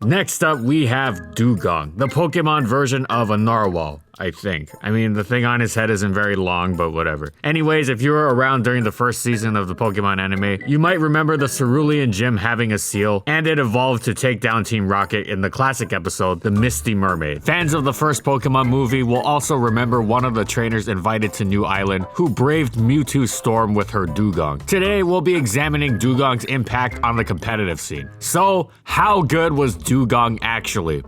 Next up, we have Dewgong, the Pokemon version of a narwhal. I think. I mean, the thing on his head isn't very long, but whatever. Anyways, if you were around during the first season of the Pokemon anime, you might remember the Cerulean Gym having a seal, and it evolved to take down Team Rocket in the classic episode, The Misty Mermaid. Fans of the first Pokemon movie will also remember one of the trainers invited to New Island who braved Mewtwo's storm with her Dewgong. Today, we'll be examining Dewgong's impact on the competitive scene. So, how good was Dewgong actually?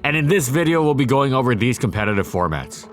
And in this video, we'll be going over these competitive formats.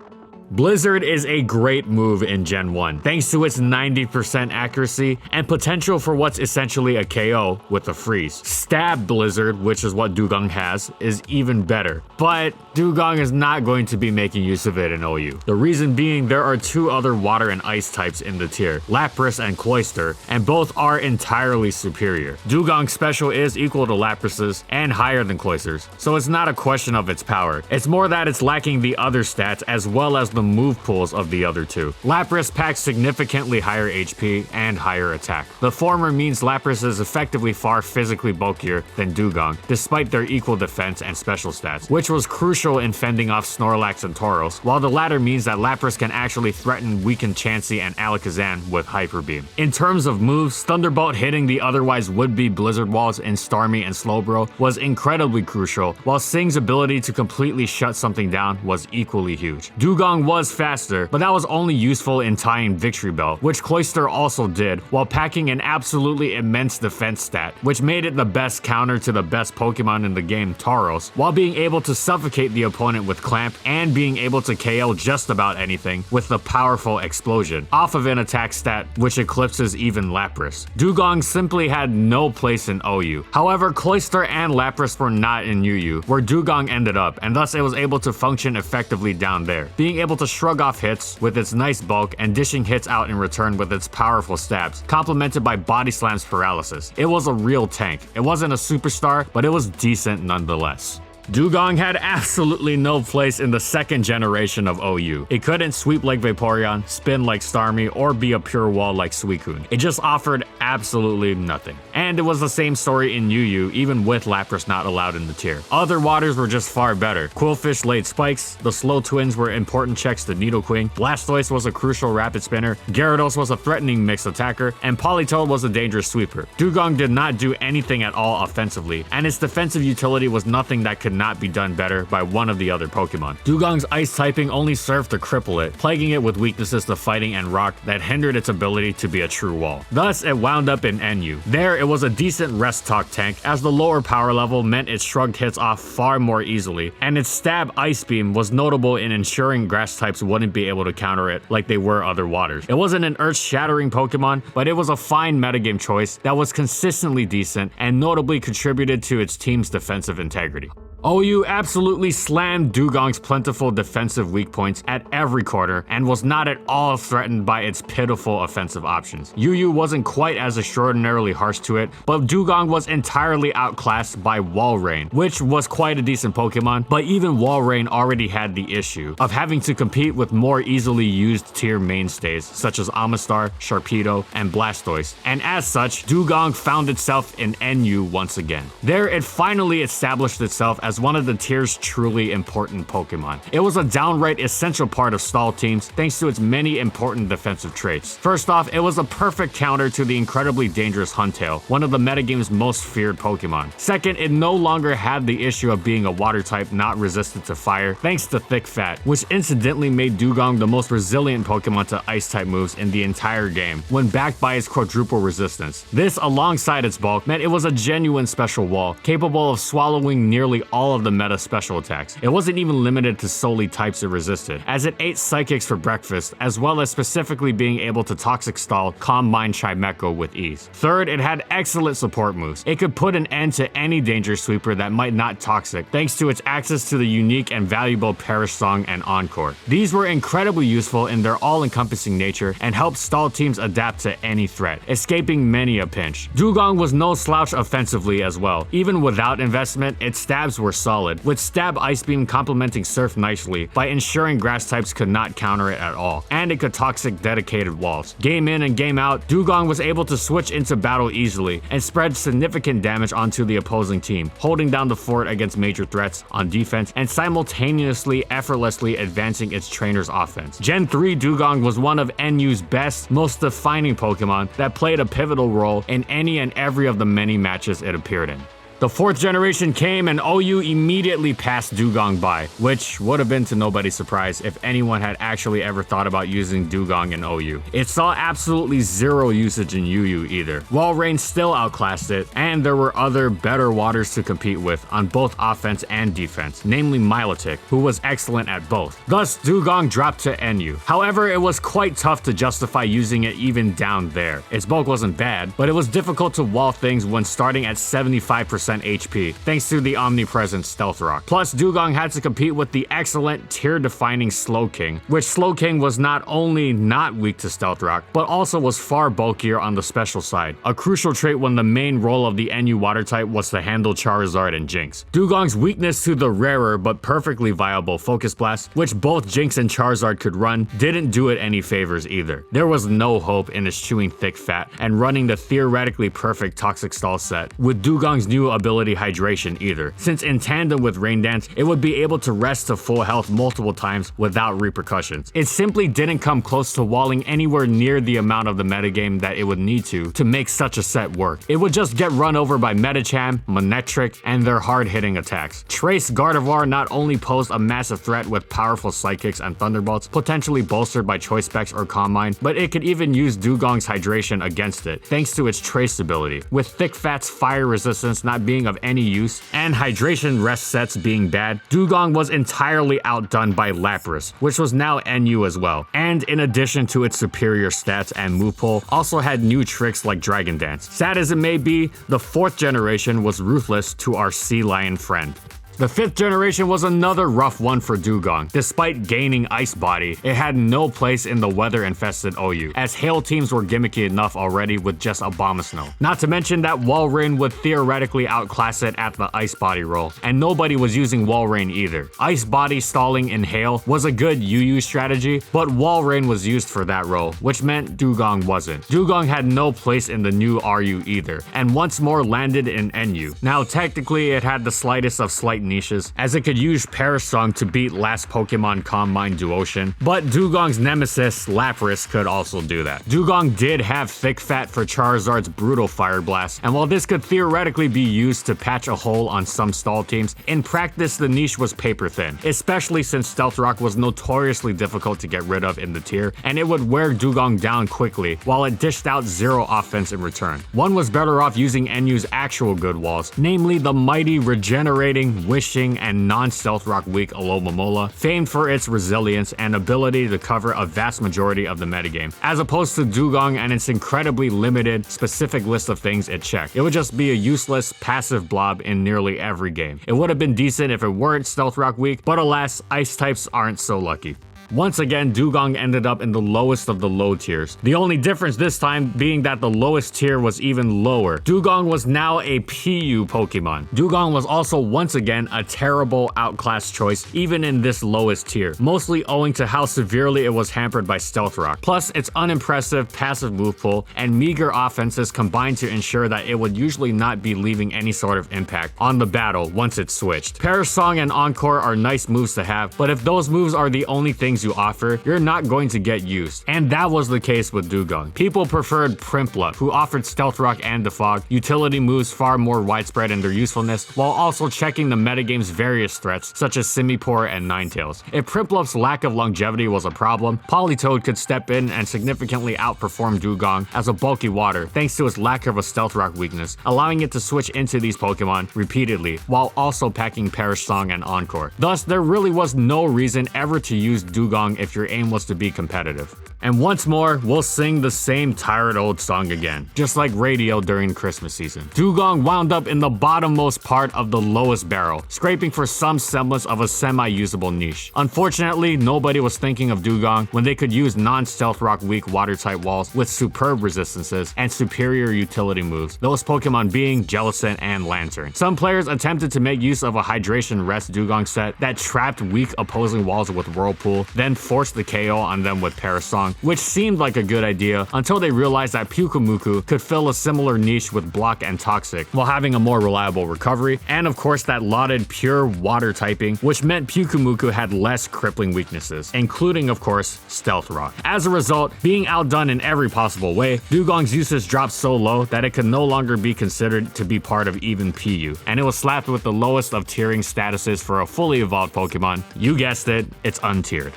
Blizzard is a great move in Gen 1, thanks to its 90% accuracy and potential for what's essentially a KO with a freeze. Stab Blizzard, which is what Dewgong has, is even better, but Dewgong is not going to be making use of it in OU. The reason being, there are two other water and ice types in the tier, Lapras and Cloyster, and both are entirely superior. Dewgong's special is equal to Lapras's and higher than Cloyster's, so it's not a question of its power. It's more that it's lacking the other stats as well as the move pools of the other two. Lapras packs significantly higher HP and higher attack. The former means Lapras is effectively far physically bulkier than Dewgong, despite their equal defense and special stats, which was crucial in fending off Snorlax and Tauros, while the latter means that Lapras can actually threaten weakened Chansey and Alakazam with Hyper Beam. In terms of moves, Thunderbolt hitting the otherwise would-be Blizzard walls in Starmie and Slowbro was incredibly crucial, while Sing's ability to completely shut something down was equally huge. Dewgong was faster, but that was only useful in tying Victory Bell, which Cloyster also did, while packing an absolutely immense defense stat, which made it the best counter to the best Pokemon in the game, Tauros, while being able to suffocate the opponent with Clamp and being able to KO just about anything with the powerful Explosion, off of an attack stat which eclipses even Lapras. Dewgong simply had no place in OU. However, Cloyster and Lapras were not in UU, where Dewgong ended up, and thus it was able to function effectively down there, being able to shrug off hits with its nice bulk and dishing hits out in return with its powerful stabs, complemented by Body Slam's paralysis. It was a real tank. It wasn't a superstar, but it was decent nonetheless. Dewgong had absolutely no place in the second generation of OU. It couldn't sweep like Vaporeon, spin like Starmie, or be a pure wall like Suicune. It just offered absolutely nothing. And it was the same story in UU, even with Lapras not allowed in the tier. Other waters were just far better. Quillfish laid spikes, the Slow Twins were important checks to Nidoqueen, Blastoise was a crucial rapid spinner, Gyarados was a threatening mixed attacker, and Politoed was a dangerous sweeper. Dewgong did not do anything at all offensively, and its defensive utility was nothing that could not be done better by one of the other Pokemon. Dewgong's ice typing only served to cripple it, plaguing it with weaknesses to fighting and rock that hindered its ability to be a true wall. Thus, it wound up in NU. There, it was a decent rest talk tank, as the lower power level meant it shrugged hits off far more easily, and its stab Ice Beam was notable in ensuring grass types wouldn't be able to counter it like they were other waters. It wasn't an earth-shattering Pokemon, but it was a fine metagame choice that was consistently decent and notably contributed to its team's defensive integrity. OU absolutely slammed Dewgong's plentiful defensive weak points at every corner and was not at all threatened by its pitiful offensive options. UU wasn't quite as extraordinarily harsh to it, but Dewgong was entirely outclassed by Walrein, which was quite a decent Pokemon, but even Walrein already had the issue of having to compete with more easily used tier mainstays such as Amistar, Sharpedo, and Blastoise, and as such, Dewgong found itself in NU once again. There, it finally established itself as one of the tier's truly important Pokemon. It was a downright essential part of stall teams thanks to its many important defensive traits. First off, it was a perfect counter to the incredibly dangerous Huntail, one of the metagame's most feared Pokemon. Second, it no longer had the issue of being a water type not resistant to fire thanks to Thick Fat, which incidentally made Dewgong the most resilient Pokemon to ice type moves in the entire game when backed by its quadruple resistance. This, alongside its bulk, meant it was a genuine special wall, capable of swallowing nearly all of the meta special attacks. It wasn't even limited to solely types it resisted, as it ate Psychics for breakfast, as well as specifically being able to Toxic Stall Calm Mind Chimecho with ease. Third, it had excellent support moves. It could put an end to any Danger Sweeper that might not Toxic, thanks to its access to the unique and valuable Perish Song and Encore. These were incredibly useful in their all-encompassing nature and helped stall teams adapt to any threat, escaping many a pinch. Dewgong was no slouch offensively as well. Even without investment, its stabs were were solid, with Stab Ice Beam complementing Surf nicely by ensuring grass types could not counter it at all, and it could toxic dedicated walls. Game in and game out, Dewgong was able to switch into battle easily and spread significant damage onto the opposing team, holding down the fort against major threats on defense and simultaneously effortlessly advancing its trainer's offense. Gen 3 Dewgong was one of NU's best, most defining Pokemon that played a pivotal role in any and every of the many matches it appeared in. The 4th generation came and OU immediately passed Dewgong by, which would have been to nobody's surprise if anyone had actually ever thought about using Dewgong in OU. It saw absolutely zero usage in UU either. Walrein still outclassed it, and there were other better waters to compete with on both offense and defense, namely Milotic, who was excellent at both. Thus, Dewgong dropped to NU. However, it was quite tough to justify using it even down there. Its bulk wasn't bad, but it was difficult to wall things when starting at 75% HP, thanks to the omnipresent Stealth Rock. Plus, Dewgong had to compete with the excellent tier-defining Slowking, which Slowking was not only not weak to Stealth Rock, but also was far bulkier on the special side, a crucial trait when the main role of the NU water type was to handle Charizard and Jynx. Dewgong's weakness to the rarer but perfectly viable Focus Blast, which both Jynx and Charizard could run, didn't do it any favors either. There was no hope in its chewing thick fat and running the theoretically perfect Toxic Stall set with Dewgong's new ability Hydration either, since in tandem with Rain Dance, it would be able to rest to full health multiple times without repercussions. It simply didn't come close to walling anywhere near the amount of the metagame that it would need to make such a set work. It would just get run over by Medicham, Manectric, and their hard-hitting attacks. Trace Gardevoir not only posed a massive threat with powerful Psychics and Thunderbolts, potentially bolstered by Choice Specs or Calm Mind, but it could even use Dewgong's Hydration against it, thanks to its Trace ability. With Thick Fat's fire resistance not being of any use, and hydration rest sets being bad, Dewgong was entirely outdone by Lapras, which was now NU as well, and in addition to its superior stats and move pool, also had new tricks like Dragon Dance. Sad as it may be, the 4th generation was ruthless to our sea lion friend. The 5th generation was another rough one for Dewgong. Despite gaining Ice Body, it had no place in the weather-infested OU, as Hail teams were gimmicky enough already with just Abomasnow. Not to mention that Walrein would theoretically outclass it at the Ice Body role, and nobody was using Walrein either. Ice Body stalling in Hail was a good UU strategy, but Walrein was used for that role, which meant Dewgong wasn't. Dewgong had no place in the new RU either, and once more landed in NU. Now technically it had the slightest of slight niches, as it could use Perish Song to beat last Pokemon Calm Mind Duocean, but Dewgong's nemesis, Lapras, could also do that. Dewgong did have Thick Fat for Charizard's Brutal Fire Blast, and while this could theoretically be used to patch a hole on some stall teams, in practice the niche was paper thin, especially since Stealth Rock was notoriously difficult to get rid of in the tier, and it would wear Dewgong down quickly, while it dished out zero offense in return. One was better off using NU's actual good walls, namely the mighty regenerating, wishing, and non-Stealth Rock weak Alomomola, famed for its resilience and ability to cover a vast majority of the metagame, as opposed to Dewgong and its incredibly limited, specific list of things it checked. It would just be a useless, passive blob in nearly every game. It would have been decent if it weren't Stealth Rock weak, but alas, Ice types aren't so lucky. Once again, Dewgong ended up in the lowest of the low tiers. The only difference this time being that the lowest tier was even lower. Dewgong was now a PU Pokemon. Dewgong was also once again a terrible outclass choice even in this lowest tier, mostly owing to how severely it was hampered by Stealth Rock. Plus, its unimpressive passive move pool and meager offenses combined to ensure that it would usually not be leaving any sort of impact on the battle once it switched. Perish Song and Encore are nice moves to have, but if those moves are the only things you offer, you're not going to get used. And that was the case with Dewgong. People preferred Prinplup, who offered Stealth Rock and Defog, utility moves far more widespread in their usefulness, while also checking the metagame's various threats, such as Simipour and Ninetales. If Prinplup's lack of longevity was a problem, Politoed could step in and significantly outperform Dewgong as a bulky water, thanks to its lack of a Stealth Rock weakness, allowing it to switch into these Pokemon repeatedly, while also packing Perish Song and Encore. Thus, there really was no reason ever to use Dewgong if your aim was to be competitive. And once more, we'll sing the same tired old song again, just like radio during Christmas season. Dewgong wound up in the bottommost part of the lowest barrel, scraping for some semblance of a semi-usable niche. Unfortunately, nobody was thinking of Dewgong when they could use non-stealth rock weak water-type walls with superb resistances and superior utility moves, those Pokemon being Jellicent and Lantern. Some players attempted to make use of a Hydration Rest Dewgong set that trapped weak opposing walls with Whirlpool, then forced the KO on them with Parasong, which seemed like a good idea until they realized that Pyukumuku could fill a similar niche with Block and Toxic while having a more reliable recovery, and of course that lauded pure water typing, which meant Pyukumuku had less crippling weaknesses, including of course Stealth Rock. As a result, being outdone in every possible way, Dewgong's usage dropped so low that it could no longer be considered to be part of even PU, and it was slapped with the lowest of tiering statuses for a fully evolved Pokemon. You guessed it, it's untiered.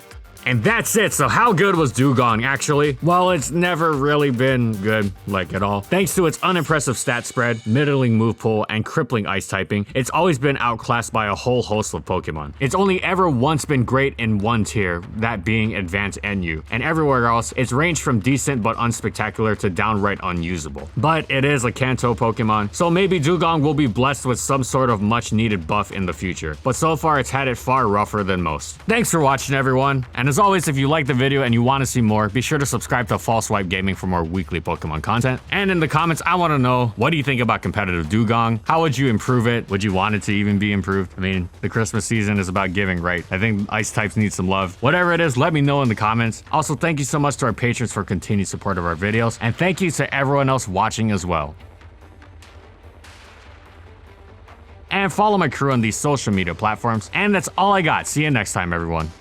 And that's it. So how good was Dewgong actually? Well, it's never really been good, like at all. Thanks to its unimpressive stat spread, middling move pool, and crippling ice typing, it's always been outclassed by a whole host of Pokemon. It's only ever once been great in one tier, that being Advanced NU, and everywhere else, it's ranged from decent but unspectacular to downright unusable. But it is a Kanto Pokemon, so maybe Dewgong will be blessed with some sort of much needed buff in the future. But so far, it's had it far rougher than most. Thanks for watching, everyone, and as always, if you like the video and you want to see more, be sure to subscribe to False Swipe Gaming for more weekly Pokemon content. And in the comments, I want to know, what do you think about competitive Dewgong? How would you improve it? Would you want it to even be improved? I mean, the Christmas season is about giving, right? I think ice types need some love. Whatever it is, let me know in the comments. Also, thank you so much to our patrons for continued support of our videos, and thank you to everyone else watching as well. And follow my crew on these social media platforms. And that's all I got. See you next time, everyone.